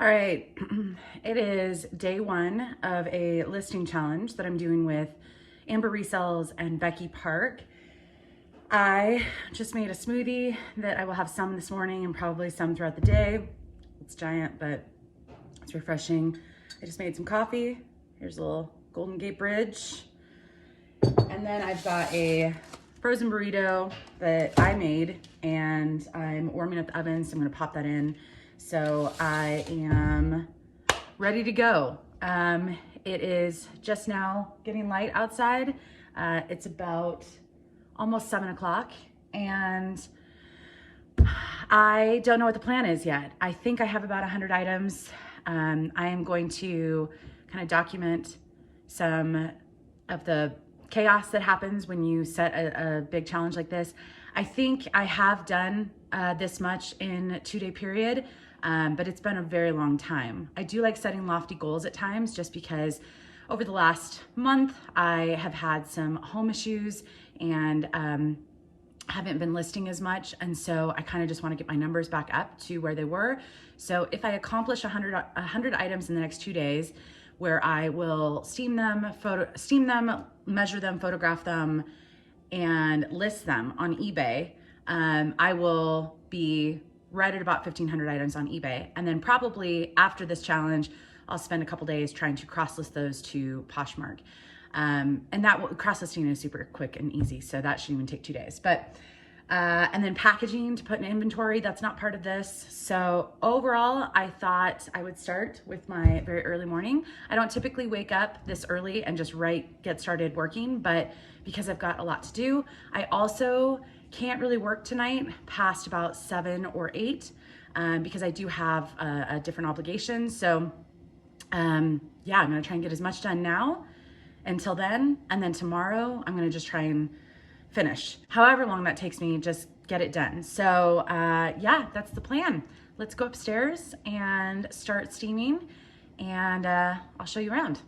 All right, it is day one of a listing challenge that I'm doing with Amber Resells and Becky Park. I just made a smoothie that I will have some this morning and probably some throughout the day. It's giant, but it's refreshing. I just made some coffee. Here's a little Golden Gate Bridge. And then I've got a frozen burrito that I made and I'm warming up the oven, so I'm gonna pop that in. So I am ready to go. It is just now getting light outside. It's about almost 7 o'clock and I don't know what the plan is yet. I think I have about 100 items. I am going to kind of document some of the chaos that happens when you set a big challenge like this. I think I have done this much in a 2-day period, but it's been a very long time. I do like setting lofty goals at times just because over the last month, I have had some home issues and haven't been listing as much. And so I kind of just want to get my numbers back up to where they were. So if I accomplish 100 items in the next 2 days, where I will steam them, measure them, photograph them, and list them on eBay, I will be right at about 1,500 items on eBay. And then probably after this challenge, I'll spend a couple days trying to cross-list those to Poshmark. And that cross-listing is super quick and easy, so that shouldn't even take 2 days. But and then packaging to put in inventory, that's not part of this. So overall, I thought I would start with my very early morning. I don't typically wake up this early and just get started working, but because I've got a lot to do, I also can't really work tonight past about 7 or 8 because I do have a different obligation. So yeah, I'm gonna try and get as much done now until then, and then tomorrow I'm gonna just try and finish. However long that takes me, just get it done. So yeah, that's the plan. Let's go upstairs and start steaming, and I'll show you around.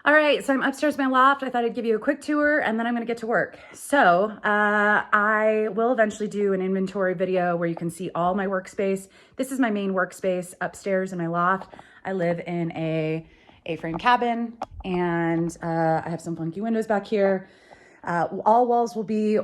All right, so I'm upstairs in my loft. I thought I'd give you a quick tour and then I'm gonna get to work. So I will eventually do an inventory video where you can see all my workspace. This is my main workspace upstairs in my loft. I live in a A-frame cabin and I have some funky windows back here. All walls will be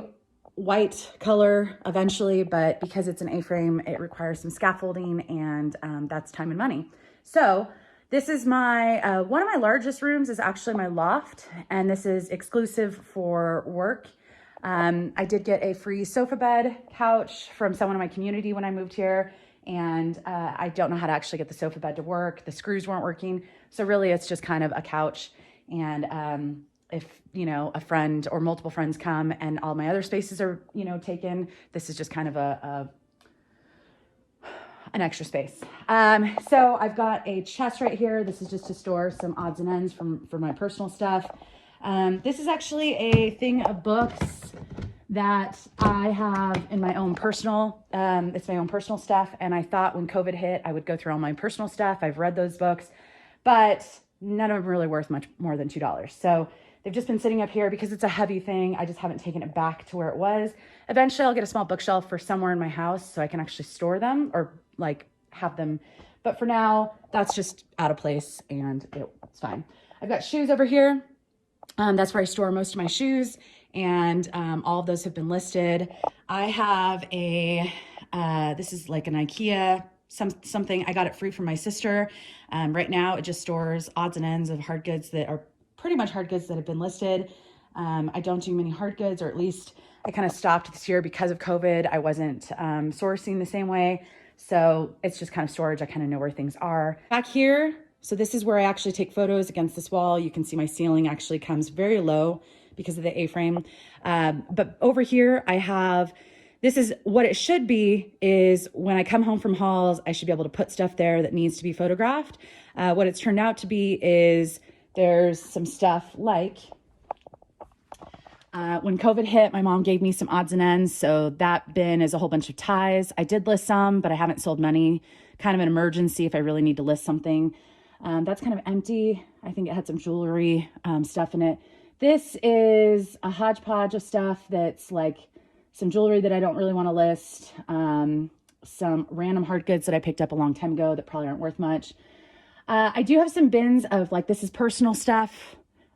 white color eventually, but because it's an A-frame, it requires some scaffolding and that's time and money. So this is my, one of my largest rooms is actually my loft, and this is exclusive for work. I did get a free sofa bed couch from someone in my community when I moved here, and I don't know how to actually get the sofa bed to work. The screws weren't working, so really it's just kind of a couch. And if, you know, a friend or multiple friends come and all my other spaces are, you know, taken, this is just kind of an extra space. So I've got a chest right here. This is just to store some odds and ends for my personal stuff. This is actually a thing of books that I have in my own personal, it's my own personal stuff. And I thought when COVID hit, I would go through all my personal stuff. I've read those books, but none of them really worth much more than $2. So they've just been sitting up here because it's a heavy thing. I just haven't taken it back to where it was. Eventually I'll get a small bookshelf for somewhere in my house so I can actually store them or like have them. But for now, that's just out of place and it's fine. I've got shoes over here. That's where I store most of my shoes. And all of those have been listed. I have this is like an IKEA something. I got it free from my sister. Right now it just stores odds and ends of hard goods that are pretty much hard goods that have been listed. I don't do many hard goods, or at least I kind of stopped this year because of COVID. I wasn't sourcing the same way. So it's just kind of storage. I kind of know where things are. Back here, so this is where I actually take photos against this wall. You can see my ceiling actually comes very low because of the A-frame. But over here I have, this is what it should be, is when I come home from hauls, I should be able to put stuff there that needs to be photographed. What it's turned out to be is there's some stuff like, when COVID hit, my mom gave me some odds and ends. So that bin is a whole bunch of ties. I did list some, but I haven't sold many. Kind of an emergency if I really need to list something. That's kind of empty. I think it had some jewelry stuff in it. This is a hodgepodge of stuff that's like some jewelry that I don't really want to list. Some random hard goods that I picked up a long time ago that probably aren't worth much. I do have some bins of like, this is personal stuff.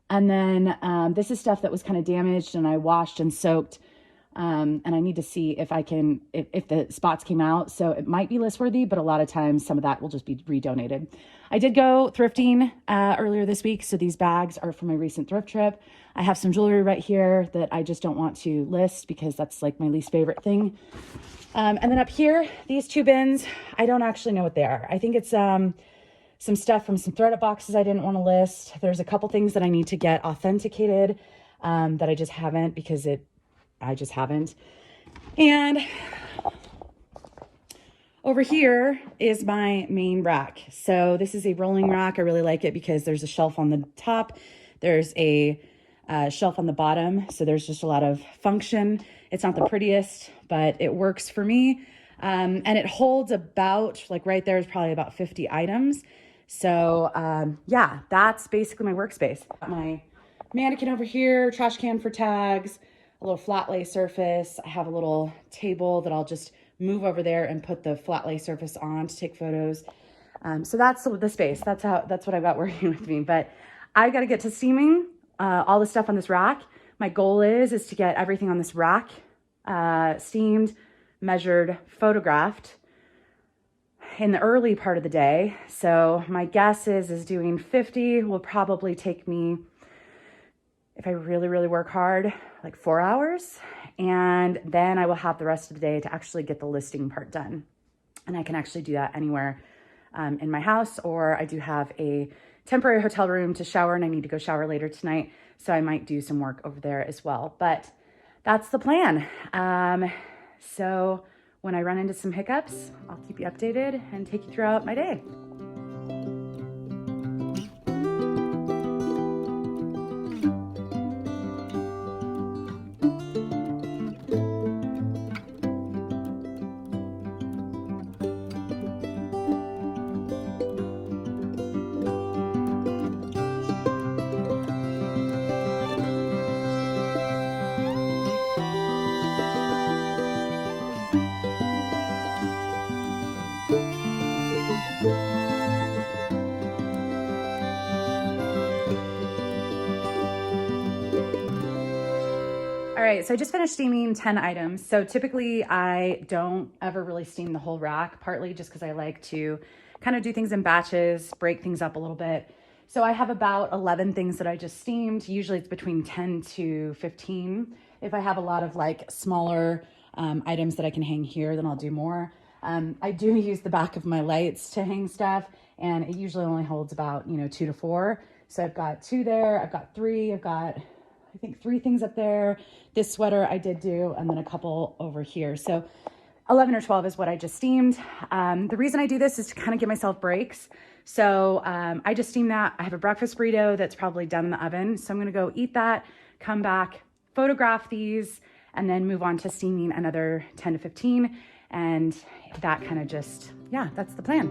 And then this is stuff that was kind of damaged and I washed and soaked. And I need to see if I can, if the spots came out. So it might be list worthy, but a lot of times some of that will just be redonated. I did go thrifting earlier this week. So these bags are from my recent thrift trip. I have some jewelry right here that I just don't want to list because that's like my least favorite thing. And then up here, these two bins, I don't actually know what they are. I think it's some stuff from some thredUP boxes I didn't want to list. There's a couple things that I need to get authenticated that I just haven't because I just haven't. And over here is my main rack. So this is a rolling rack. I really like it because there's a shelf on the top. There's a shelf on the bottom. So there's just a lot of function. It's not the prettiest, but it works for me. And it holds about, like right there is probably about 50 items. So yeah, that's basically my workspace. Got my mannequin over here, trash can for tags, a little flat lay surface. I have a little table that I'll just move over there and put the flat lay surface on to take photos. So that's the space. That's what I've got working with me. But I got to get to steaming all the stuff on this rack. My goal is to get everything on this rack steamed, measured, photographed in the early part of the day. So my guess is doing 50 will probably take me, if I really, really work hard, like 4 hours. And then I will have the rest of the day to actually get the listing part done. And I can actually do that anywhere in my house, or I do have a temporary hotel room to shower and I need to go shower later tonight. So I might do some work over there as well, but that's the plan. So when I run into some hiccups, I'll keep you updated and take you throughout my day. All right, so I just finished steaming 10 items. So typically I don't ever really steam the whole rack, partly just because I like to kind of do things in batches, break things up a little bit. So I have about 11 things that I just steamed. Usually it's between 10 to 15. If I have a lot of like smaller items that I can hang here, then I'll do more. I do use the back of my lights to hang stuff, and it usually only holds about, 2 to 4. So I've got 2 there, I've got 3, I've got I think 3 things up there. This sweater I did do, and then a couple over here. So 11 or 12 is what I just steamed. The reason I do this is to kind of give myself breaks. So I just steamed that. I have a breakfast burrito that's probably done in the oven. So I'm gonna go eat that, come back, photograph these, and then move on to steaming another 10 to 15. And that kind of just, yeah, that's the plan.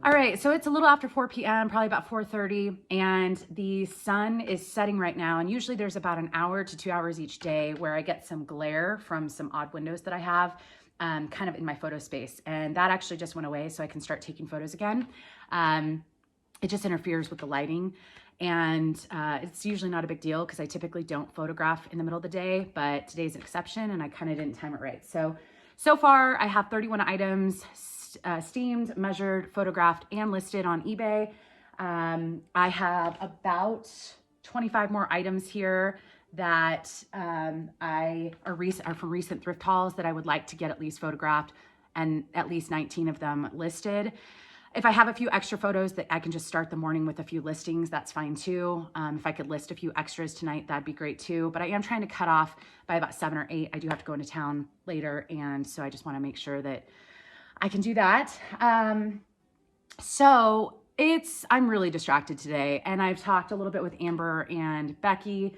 All right, so it's a little after 4 p.m., probably about 4:30, and the sun is setting right now. And usually there's about an hour to 2 hours each day where I get some glare from some odd windows that I have kind of in my photo space. And that actually just went away, so I can start taking photos again. It just interferes with the lighting. And it's usually not a big deal because I typically don't photograph in the middle of the day, but today's an exception and I kind of didn't time it right. So far I have 31 items steamed, measured, photographed, and listed on eBay. I have about 25 more items here that are from recent thrift hauls that I would like to get at least photographed, and at least 19 of them listed. If I have a few extra photos that I can just start the morning with a few listings, that's fine too. If I could list a few extras tonight, that'd be great too. But I am trying to cut off by about 7 or 8. I do have to go into town later, and so I just want to make sure that I can do that. So I'm really distracted today, and I've talked a little bit with Amber and Becky.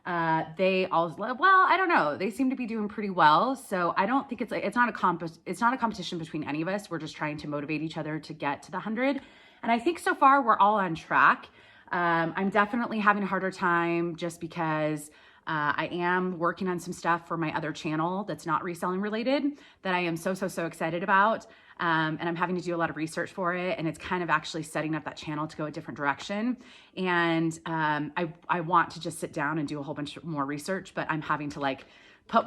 they all, well, I don't know. They seem to be doing pretty well. So I don't think it's not a competition between any of us. We're just trying to motivate each other to get to the 100. And I think so far we're all on track. I'm definitely having a harder time just because I am working on some stuff for my other channel that's not reselling related that I am so excited about. And I'm having to do a lot of research for it, and it's kind of actually setting up that channel to go a different direction. And I want to just sit down and do a whole bunch more research, but I'm having to like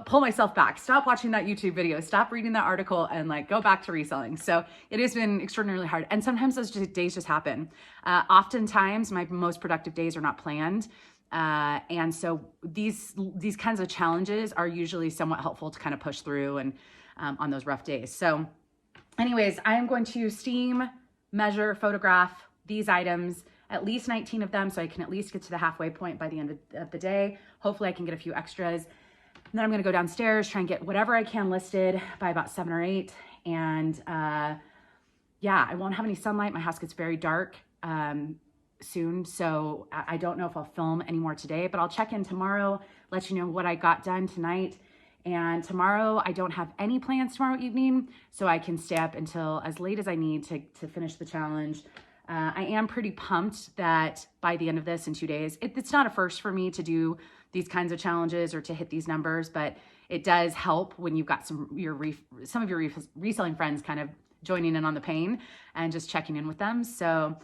pull myself back, stop watching that YouTube video, stop reading that article, and like go back to reselling. So it has been extraordinarily hard. And sometimes those days just happen. Oftentimes my most productive days are not planned. And so these kinds of challenges are usually somewhat helpful to kind of push through and on those rough days. So anyways, I am going to steam, measure, photograph these items, at least 19 of them, so I can at least get to the halfway point by the end of the day. Hopefully I can get a few extras. And then I'm gonna go downstairs, try and get whatever I can listed by about 7 or 8. And yeah, I won't have any sunlight. My house gets very dark soon, so I don't know if I'll film anymore today, but I'll check in tomorrow, let you know what I got done tonight. And tomorrow, I don't have any plans tomorrow evening, so I can stay up until as late as I need to finish the challenge. I am pretty pumped that by the end of this in 2 days, it's not a first for me to do these kinds of challenges or to hit these numbers, but it does help when you've got some of your reselling friends kind of joining in on the pain and just checking in with them. So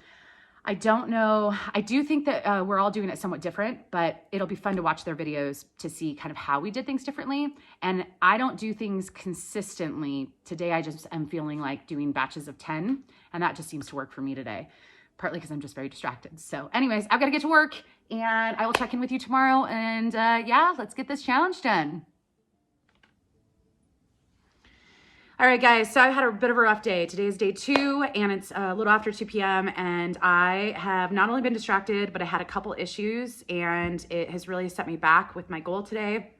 I don't know. I do think that we're all doing it somewhat different, but it'll be fun to watch their videos to see kind of how we did things differently. And I don't do things consistently. Today, I just am feeling like doing batches of 10, and that just seems to work for me today, partly because I'm just very distracted. So anyways, I've got to get to work, and I will check in with you tomorrow. And yeah, let's get this challenge done. All right, guys, so I've had a bit of a rough day. Today is day 2, and it's a little after 2 p.m., and I have not only been distracted, but I had a couple issues, and it has really set me back with my goal today.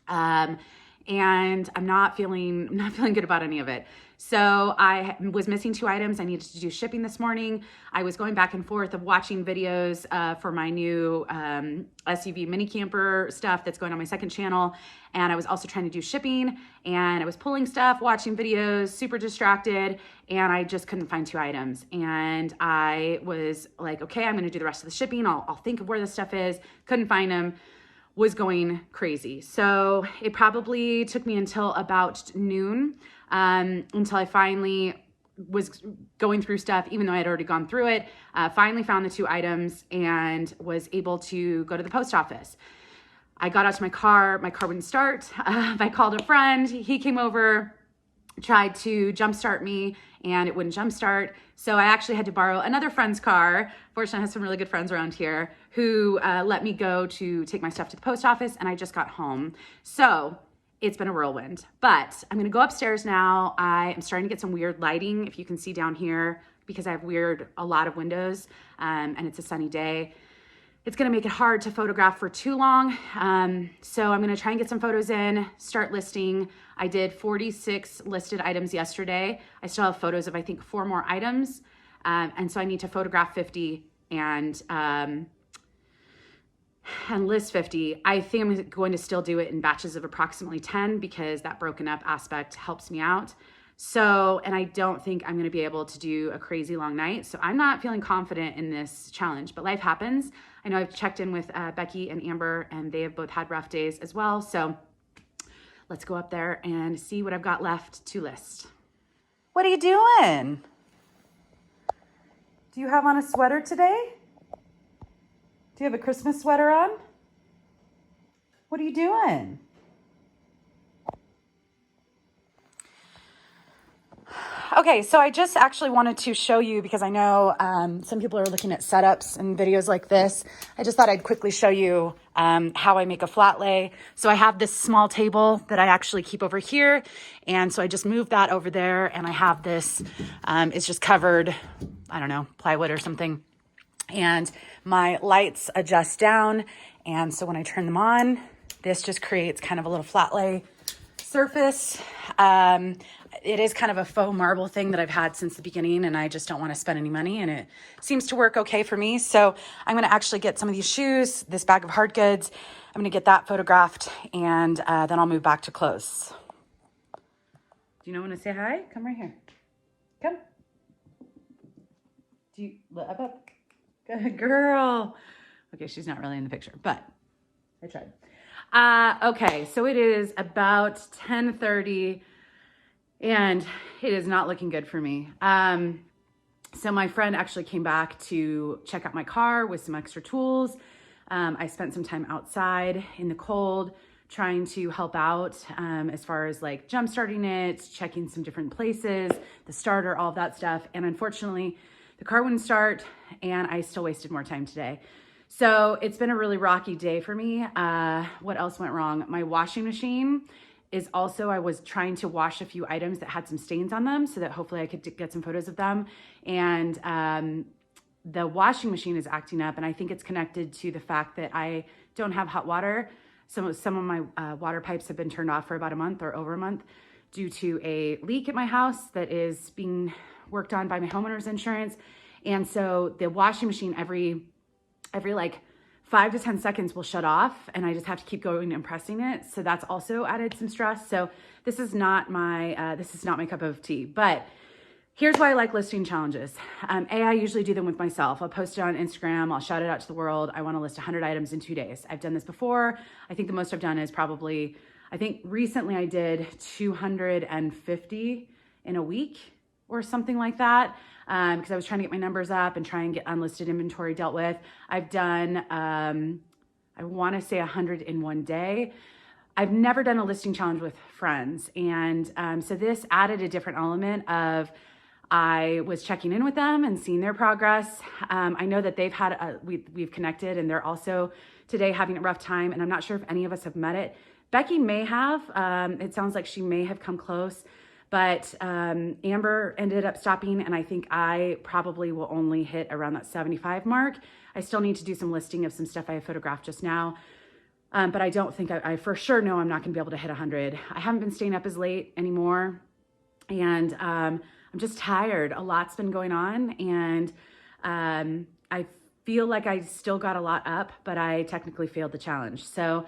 And I'm not feeling good about any of it. So I was missing 2 items. I needed to do shipping this morning. I was going back and forth of watching videos for my new SUV mini camper stuff that's going on my second channel. And I was also trying to do shipping, and I was pulling stuff, watching videos, super distracted, and I just couldn't find 2 items. And I was like, okay, I'm going to do the rest of the shipping. I'll think of where this stuff is. Couldn't find them. Was crazy. So it probably took me until about noon until I finally was going through stuff, even though I had already gone through it, finally found the 2 items and was able to go to the post office. I got out to my car wouldn't start. I called a friend, he came over, tried to jumpstart me, and it wouldn't jumpstart. So I actually had to borrow another friend's car. Fortunately, I have some really good friends around here who let me go to take my stuff to the post office, and I just got home. So it's been a whirlwind, but I'm gonna go upstairs now. I am starting to get some weird lighting, if you can see down here, because I have a lot of windows, and it's a sunny day. It's gonna make it hard to photograph for too long. So I'm gonna try and get some photos in, start listing. I did 46 listed items yesterday. I still have photos of, I think, 4 more items. And so I need to photograph 50 and list 50. I think I'm going to still do it in batches of approximately 10 because that broken up aspect helps me out. So, and I don't think I'm going to be able to do a crazy long night. So I'm not feeling confident in this challenge, but life happens. I know I've checked in with Becky and Amber, and they have both had rough days as well. So let's go up there and see what I've got left to list. What are you doing? Do you have on a sweater today? Do you have a Christmas sweater on? What are you doing? Okay, so I just actually wanted to show you, because I know some people are looking at setups and videos like this. I just thought I'd quickly show you how I make a flat lay. So I have this small table that I actually keep over here. And so I just moved that over there, and I have this, it's just covered, I don't know, plywood or something. And my lights adjust down. And so when I turn them on, this just creates kind of a little flat lay surface. It is kind of a faux marble thing that I've had since the beginning, and I just don't want to spend any money, and it seems to work okay for me. So I'm going to actually get some of these shoes, this bag of hard goods, I'm gonna get that photographed, and then I'll move back to close. Do you not want to say hi? Come right here. Come. Do you, up. Good girl. Okay, she's not really in the picture, but I tried. Okay, so it is about 10:30 and it is not looking good for me. So my friend actually came back to check out my car with some extra tools. I spent some time outside in the cold trying to help out as far as like jump starting it, checking some different places, the starter, all of that stuff. And unfortunately, the car wouldn't start and I still wasted more time today. So it's been a really rocky day for me. What else went wrong? My washing machine is also, I was trying to wash a few items that had some stains on them so that hopefully I could get some photos of them. And the washing machine is acting up, and I think it's connected to the fact that I don't have hot water. Some of my water pipes have been turned off for about a month or over a month due to a leak at my house that is being worked on by my homeowner's insurance. And so the washing machine every like 5 to 10 seconds will shut off, and I just have to keep going and pressing it. So that's also added some stress. So this is not my cup of tea, but here's why I like listing challenges. I usually do them with myself. I'll post it on Instagram. I'll shout it out to the world. I want to list 100 items in 2 days. I've done this before. I think the most I've done is probably, I think recently I did 250 in a week or something like that. Because I was trying to get my numbers up and try and get unlisted inventory dealt with. I've done, I want to say 100 in 1 day. I've never done a listing challenge with friends. And so this added a different element of, I was checking in with them and seeing their progress. I know that they've had, we've connected, and they're also today having a rough time. And I'm not sure if any of us have met it. Becky may have, it sounds like she may have come close. But Amber ended up stopping, and I think I probably will only hit around that 75 mark. I still need to do some listing of some stuff I photographed just now. But I don't think, I for sure know I'm not gonna be able to hit 100. I haven't been staying up as late anymore. And I'm just tired. A lot's been going on. And I feel like I still got a lot up, but I technically failed the challenge. So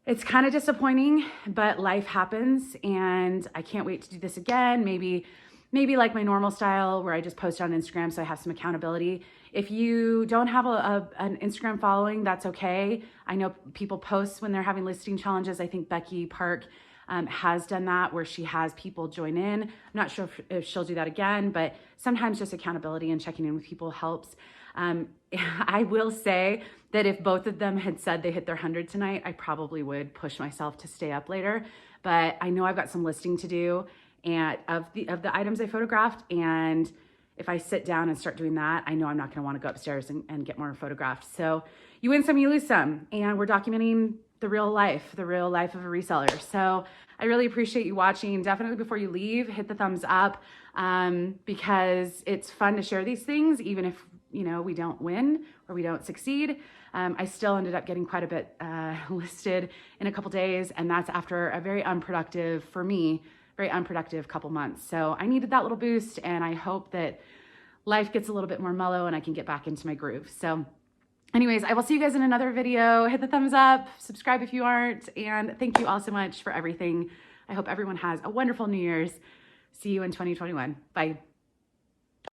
it's kind of disappointing, but life happens, and I can't wait to do this again. Maybe like my normal style where I just post on Instagram so I have some accountability. If you don't have an Instagram following, that's okay. I know people post when they're having listing challenges. I think Becky Park has done that where she has people join in. I'm not sure if she'll do that again, but sometimes just accountability and checking in with people helps. I will say that if both of them had said they hit their 100 tonight, I probably would push myself to stay up later. But I know I've got some listing to do and of the items I photographed. And if I sit down and start doing that, I know I'm not going to want to go upstairs and get more photographed. So you win some, you lose some. And we're documenting the real life of a reseller. So I really appreciate you watching. Definitely before you leave, hit the thumbs up because it's fun to share these things, even if we don't win or we don't succeed. I still ended up getting quite a bit listed in a couple days, and that's after a very unproductive couple months. So I needed that little boost, and I hope that life gets a little bit more mellow and I can get back into my groove. So anyways, I will see you guys in another video. Hit the thumbs up, subscribe if you aren't, and thank you all so much for everything. I hope everyone has a wonderful New Year's. See you in 2021. Bye.